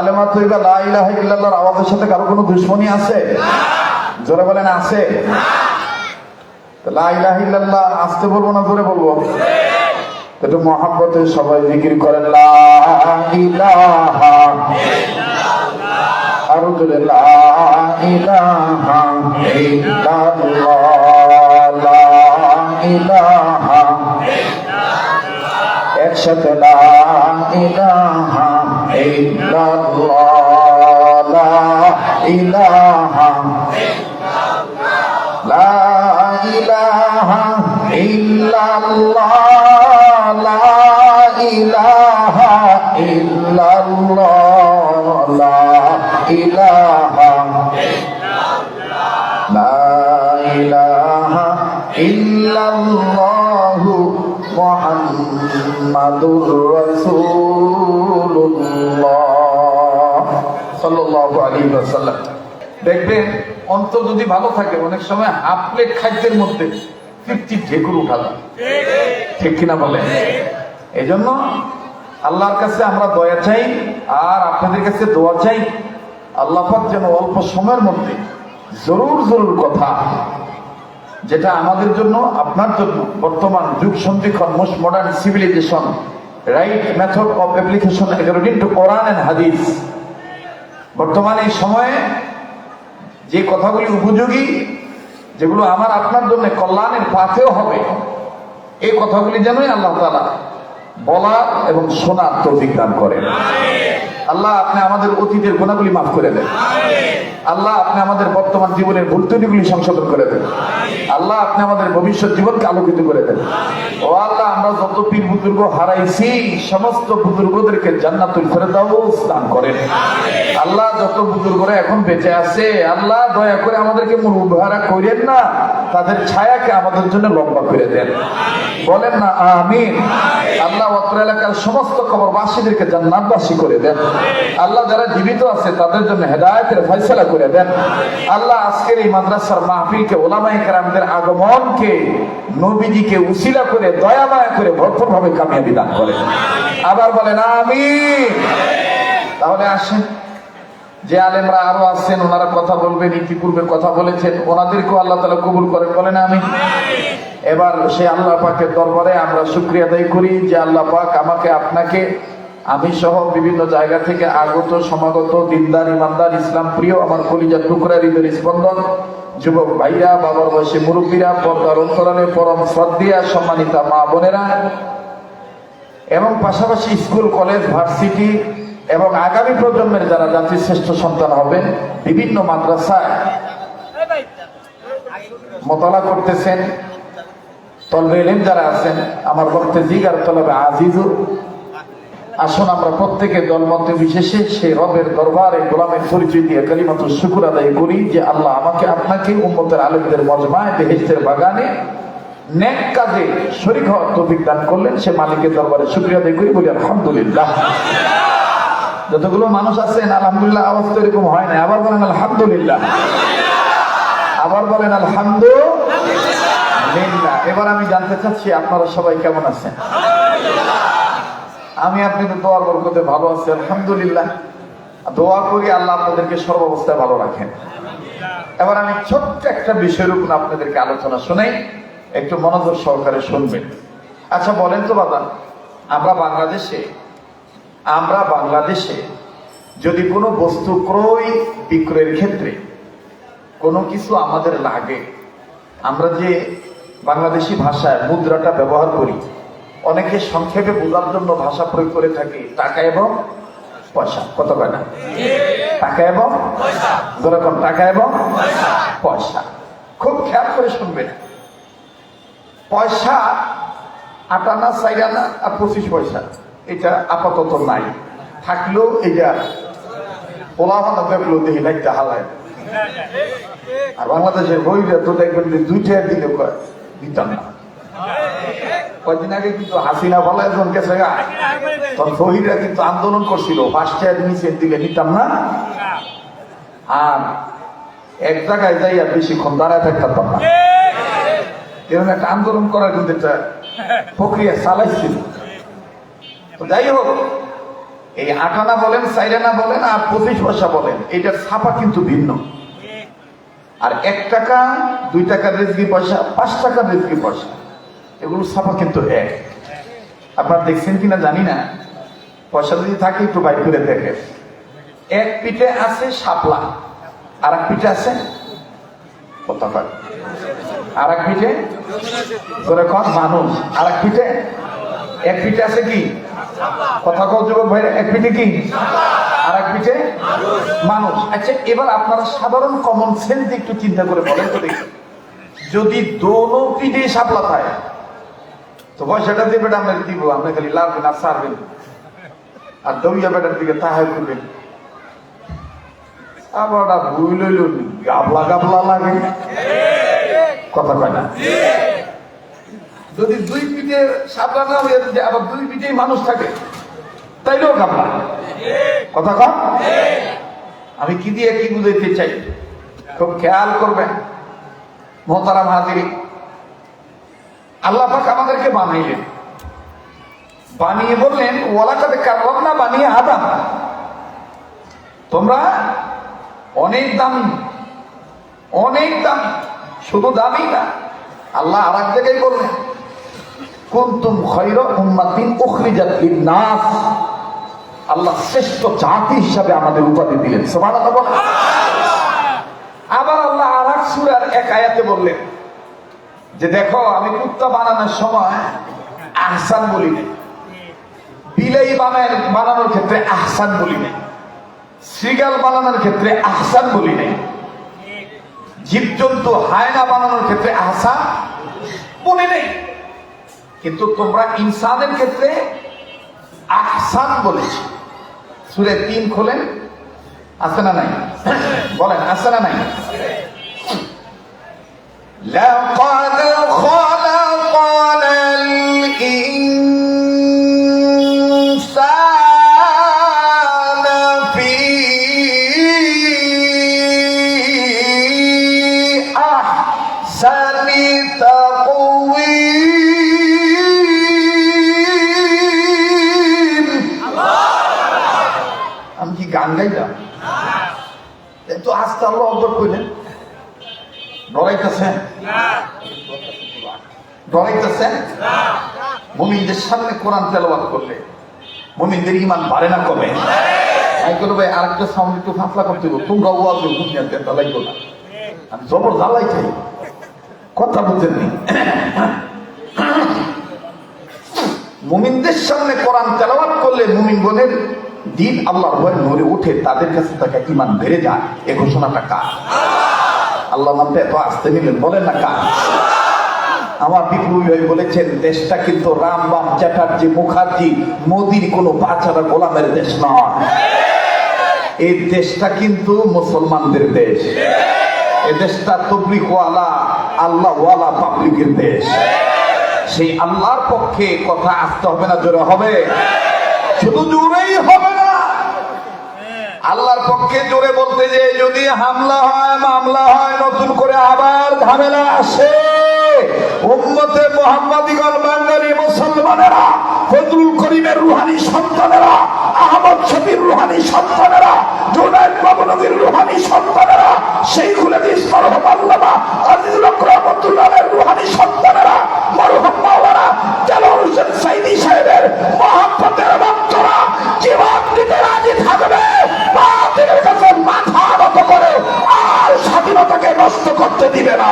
কালেমা তৈবা লা ইলাহা ইল্লাল্লাহর আওয়াজের সাথে কারো কোনো দুশমনী আছে? জোরে বলেন আছে? লা ইলাহা ইল্লাল্লাহ আস্তে বলবো না জোরে বলবো? একটু মহব্বতে সবাই জিকির করেন লা ইলাহা, আরো জোরে লা ইলাহা ইল্লাল্লাহ, লা ইলাহা, একসাথে লা ইলাহা ইল্লাল্লাহ, লা ইলাহা, লা ইলাহা ইল্লাল্লাহ, লা ইলাহা ইল্লাল্লাহ, লা ইলাহা, লা ইলাহা ইল্লাল্লাহু মুহাম্মাদুর রাসূলুল্লাহ সাল্লাল্লাহু আলাইহি ওয়াসাল্লাম। দেখবেন অন্তর যদি ভালো থাকে অনেক সময় হাফ প্লেট খাদ্যের মধ্যে 50 ঢেকুর উঠা যায়, ঠিক কিনা বলেন? এই জন্য আল্লাহর কাছে আমরা দয়া চাই আর আপনাদের কাছে দোয়া চাই, আল্লাহ পাক যেন অল্প সময়ের মধ্যে জরুর কথা যেটা আমাদের জন্য আপনার জন্য বর্তমান যুগ সন্ধিক্ষণ most modern civilization right method of application according to কোরআন এন্ড হাদিস, বর্তমানে এই সময়ে যে কথাগুলি উপযোগী, যেগুলো আমার আপনার জন্য কল্যাণের পাথেও হবে, এই কথাগুলি যেনই আল্লাহ তাআলা বলার এবং শোনার তৌফিক দান করেন। আল্লাহ আপনি আমাদের অতীতের গুনাহগুলি মাফ করে দেন। আল্লাহ আপনি আমাদের বর্তমান জীবনের ভুল ত্রুটিগুলি সংশোধন করে দেন। আল্লাহ আপনি আমাদের ভবিষ্যৎ জীবনকে আলোকিত করে দেন। ও আল্লাহ, আমরা যত পীর বুজুর্গ হারাইছি সমস্ত বুজুর্গদেরকে জান্নাতুল ফেরদাউস দান করেন। আল্লাহ যত বুজুর্গরা এখন বেঁচে আছে, আল্লাহ দয়া করে আমাদেরকে মুরুবহারা করেন না, তাদের ছায়াকে আমাদের জন্য লম্বা করে দেন। বলেন না আমিন। আল্লাহ অত্র এলাকার সমস্ত কবরবাসীদেরকে জান্নাতবাসী করে দেন। আল্লাহ যারা জীবিত আছে তাদের জন্য হেদায়েতের ফয়সালা করে দেন। আল্লাহ আজকের এই মাদ্রাসার মাহফিলকে, ওলামায়ে কেরামদের আগমনকে নবীজিকে উসিলা করে দয়া মায়া করে ভরপুর ভাবে কামিয়াবি দান করেন। আবার বলেন আমিন। তাহলে আসেন, যে আলেমরা আরো আছেন ওনারা কথা বলবেন, ইতিপূর্বে কথা বলেছেন, ওনাদেরকেও আল্লাহ তাআলা কবুল করেন। বলেন আমিন। এবার সে আল্লাহ পাকের দরবারে আমরা শুকরিয়া আদায় করি যে আল্লাহ পাক আমাকে, আপনাকে, আমি সহ বিভিন্ন জায়গা থেকে আগত সমাগত দিনদার ইমানদার ইসলাম প্রিয় আমার কলিজার টুকরা হৃদয়ের স্পন্দন যুবক ভাইরা, বাবার বয়সী মুরব্বীরা, পর্দার অন্তরালে পরম শ্রদ্ধেয়া সম্মানিতা মা বোনেরা এবং পাশাপাশি স্কুল কলেজ ভার্সিটি এবং আগামী প্রজন্মের যারা জাতির শ্রেষ্ঠ সন্তান হবেন, বিভিন্ন মাদ্রাসায় মোতালা করতেছেন, তলবে ইলম যারা আছেন, আমার বক্তে জিগার তলবে আজিজু, আসুন আমরা প্রত্যেকে দলমত বিশেষে সেই রবের দরবারে গোলামের পরিচয় দিয়ে কালিমাতুল শুকর আদায় করি যে আল্লাহ আমাকে, আপনাকে উম্মতের আলেমদের মজমায়ে বেহেশতের বাগানে নেক কাজে শরীক হওয়ার তৌফিক দান করলেন। সে মালিকের দরবারে শুকরিয়া আদায় করি, বলি আলহামদুলিল্লাহ। যতগুলো মানুষ আছেন আলহামদুলিল্লাহ আওয়াজ তো এরকম হয় না, আবার বলেন আলহামদুলিল্লাহ, আবার বলেন আলহামদুলিল্লাহ। এবার আমি জানতে চাচ্ছি আপনারা সবাই কেমন আছেন? আমি আপনাদের দোয়ার বরকতে ভালো আছি আলহামদুলিল্লাহ। দোয়া করি আল্লাহ আপনাদেরকে সর্বাবস্থায় ভালো রাখেন। এবার আমি ছোট্ট একটা বিষয়ের উপর আপনাদেরকে আলোচনা শোনাই, একটু মনোযোগ সহকারে শুনবেন। আচ্ছা বলেন তো বাবা, আমরা বাংলাদেশে যদি কোনো বস্তু ক্রয় বিক্রয়ের ক্ষেত্রে কোনো কিছু আমাদের লাগে, আমরা যে বাংলাদেশি ভাষায় মুদ্রাটা ব্যবহার করি, অনেকে সংক্ষেপে বোঝার জন্য ভাষা প্রয়োগ করে থাকি টাকা এবং পয়সা। কত কয় না? টাকা এবং যেরকম টাকা এবং পয়সা। খুব খেয়াল করে শুনবেন। পয়সা 8 আনা 4 আনা আর 25 পয়সা, এটা আপাতত নাই। থাকলেও এটা পোলাপানা দেখলো দেখি লাইটটা হালায়। আর বাংলাদেশের বইটা তো দেখবেন 2 টাকা দিলে দিতাম না। কয়েকদিন আগে কিন্তু হাসিনা বলা একজন গেছে গা, তখন শহীদরা কিন্তু আন্দোলন করছিল, 5 টাকা নিচে দিলে নিতাম না। আর এক জায়গায় যাই আর বেশিক্ষণ দাঁড়ায় থাকতাম না। এরকম একটা আন্দোলন করার কিন্তু একটা প্রক্রিয়া চালাইছিল। তো যাই হোক, এই 8 আনা বলেন, 4 আনা বলেন আর 25 পয়সা বলেন, এটার ছাপা কিন্তু ভিন্ন। আর 1 টাকা, 2 টাকার রেজকি পয়সা, 5 টাকার রেজকি পয়সা, এগুলো ছাপা কিন্তু এক। আপনারা দেখছেন কিনা জানি না, পয়সা যদি থাকে একটু বাইর করে দেখে। এক পিঠে আছে শাপলা, আর এক পিঠে আছে কথা কয়, আর এক পিঠে ধরে কন মানুষ, আর এক পিঠে, এক পিঠে আছে কি কথা কল যুবক ভাই, এক পিঠে কি আর এক পিঠে মানুষ। আচ্ছা, এবার আপনারা সাধারণ কমন সেন্স দিয়ে একটু চিন্তা করে বলেন তো দেখি, যদি দোনো পিঠে শাপলা থাকে তো পয়সাটা দিয়ে বেটা আমরা দিব, আমরা খালি লাভবেন আর সারবেন আর দৌড়িয়া বেটার দিকে তাহাই করবেন। আবার ভুল হইল গাবলা গাবলা লাগে কথা কয় না। যদি 2 পিঠে শাপলা না হয়ে যদি আবার 2 পিঠেই মানুষ থাকে তাইলেও গাবলা কথা কয়। আমি কি দিয়ে কি বুঝাইতে চাই খুব খেয়াল করবেন মোহতারাম হাজিরিন। আল্লাহ পাক আমাদেরকে বানাইলেন, বানিয়ে বললেন ওয়ালাকাদ কাররামনা বানি আদম, তোমরা অনেক দামি, অনেক দামি। শুধু দামি না, আল্লাহ আর এক জায়গায় বললেন কুনতুম খায়রা উম্মাতিন উখরিজাত লিন-নাস, আল্লাহ শ্রেষ্ঠ জাতি হিসাবে আমাদের উপাধি দিলেন। সুবহানাল্লাহ বলেন। আবার আল্লাহ আর এক সূরার এক আয়াতে বললেন যে দেখো আমি কুত্তা বানানোর সময় আহসান বলি না, বিলাই বানানোর ক্ষেত্রে আহসান বলি না, শ্রীগাল বানানোর ক্ষেত্রে আহসান বলি নাই, জীবজন্তু হায়না বানানোর ক্ষেত্রে আহসান বলি নাই, কিন্তু তোমরা ইনসানের ক্ষেত্রে আহসান বলেছি। সূরা 3 খোলেন, আছে না নাই বলেন, আছে না নাই? লাকাদ খালাকানাল ইনসানা ফি আহসানি তাকওয়িম। আমি কি গান গাইলাম? এত আস্তে আল্লাহ আকবার কইলেন। ডরাইতেছেন? ডরাইতেছেন? মুমিনদের সামনে কোরআন তেলাওয়াত করলে মুমিনদের ঈমান বাড়ে না কমে? আমি বলবো ভাই আরেকটা সাউন্ড একটু ফাঁসলা করতে হবে, তোমরা ওয়াজ দুনিয়া দেন লাগবে না, আমি জবর জ্বালাই খাই, কথা বুঝেননি? মুমিনদের সামনে কোরআন তেলাওয়াত করলে মুমিনগণের দিন আল্লাহর ভয়ে নড়ে ওঠে, তাদের কাছে তাকে ঈমান বেড়ে যায়। এই ঘোষণাটা কার? আল্লাহ নামটা এত আসতে নিলেন, বলেন না কার? আমার বিপ্লবী ভাই বলেছেন দেশটা কিন্তু রামবাম চ্যাটার্জি মুখার্জি মোদির কোন বাচ্চারা গোলামের দেশ নয়, এই দেশটা কিন্তু মুসলমানদের দেশ, এই দেশটা তবলিগওয়ালা আল্লাহওয়ালা পাবলিকের দেশ। সেই আল্লাহর পক্ষে কথা আসতে হবে না জোরে হবে? শুধু জোরেই হবে না, আল্লাহর পক্ষে জোরে বলতে যে যদি হামলা হয় মামলা হয় নতুন করে আবার ঝামেলা আসে, উম্মতে মুহাম্মাদিগণ বাঙালি মুসলমানেরা, ফজলুল করিমের রুহানি সন্তানেরা, আহমদ শফির রুহানি সন্তানেরা, জুনায়েদ বাবনগীর রুহানি সন্তানেরা, শাইখুল হাদিস মরহুম আল্লামা আজিজুল হক রহমাতুল্লাহের রুহানি সন্তানেরা, মরহুম মাওলানা জালাল হোসেন সাইদি সাহেবের মহব্বতের ভক্তরা জীবন দিতে রাজি থাকবে, বাতিলের কাছে মাথা নত করে আর স্বাধীনতাকে নষ্ট করতে দিবে না।